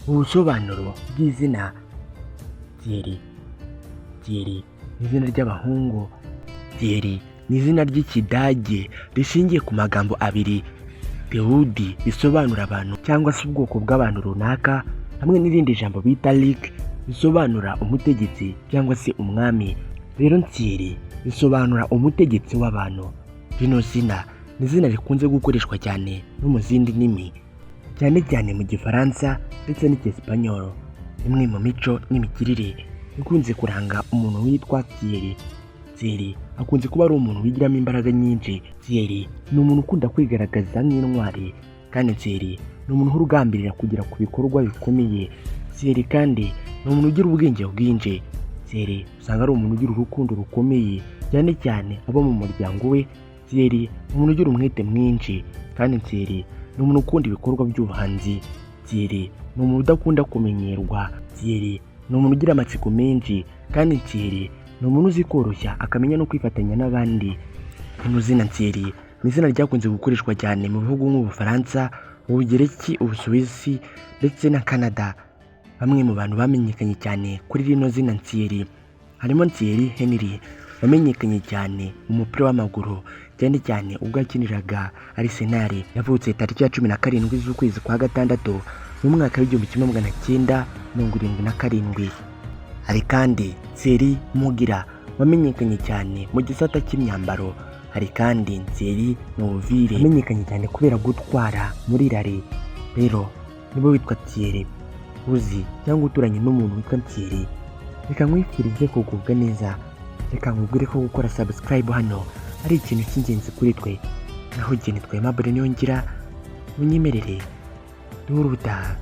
Ubusobanuro bw'izina Thierry. Thierry ni izina ry'abahungu. Thierry ni izina ry'Ikidage rishingiye ku magambo abiri, Theoudi bisobanura abantu cyangwa se ubwoko bw'abantu runaka, hamwe n'irindi jambo bita Rick bisobanura umutegetsi cyangwa se umwami. Rero Thierry bisobanura umutegetsi w'abantu. Rino zina ni izina rikunze gukoreshwa cyane no mu zindi ndimi, cyane cyane mu Gifaransa ndetse n'Icyesipanyolo. Imwe mu mico n'imikirire ikunze kuranga umuntu witwa Thierry. Thierry akunze kuba ari umuntu wigiramo imbaraga nyinshi. Thierry ni umuntu ukunda kwigaragaza nk'intwari, kandi Thierry ni umuntu urugambirira kugera ku bikorwa bikomeye. Thierry kandi ni umuntu ugira ubwenge bwinshi. Thierry usanga ari umuntu ugira urukundo rukomeye, cyane cyane abo mu muryango we. Thierry ni umuntu ugira umwete mwinshi, kandi Thierry ni umuntu ukunda ibikorwa by'ubuhanzi. Thierry ni umuntu udakunda kumenyerwa. Thierry ni umuntu ugira amatsiko menshi, kandi Thierry ni umuntu uzi koroshya akamenya no kwifatanya n'abandi. Rino zina Thierry ni izina ryakunze gukoreshwa cyane mu bihugu nk'Ubufaransa, Ubugereki, Ubusuwisi ndetse na Canada. Bamwe mu bantu bamenyekanye cyane kuri rino zina Thierry harimo Thierry Henry, wamenyekanye cyane mu mupira w'amaguru, cyane cyane ubwo yakiniraga Arsenal. Yavutse tariki ya 17 z'ukwezi kwa gatandatu mu mwaka w'1977. Hari kandi Thierry Mugira, wamenyekanye cyane mu gisata cy'imyambaro. Hari kandi Thierry Neuville, wamenyekanye cyane kubera gutwara muri rally. Rero nibo witwa Thierry uzi cyangwa uturanye n'umuntu witwa Thierry, reka nkwifurize kugubwa neza. Reka nkubwire ko gukora subscribe hano ari ikintu cy'ingenzi kuri twe. Naho jye nitwa Aimable Niyongira, munyemerere duhura ubutaha.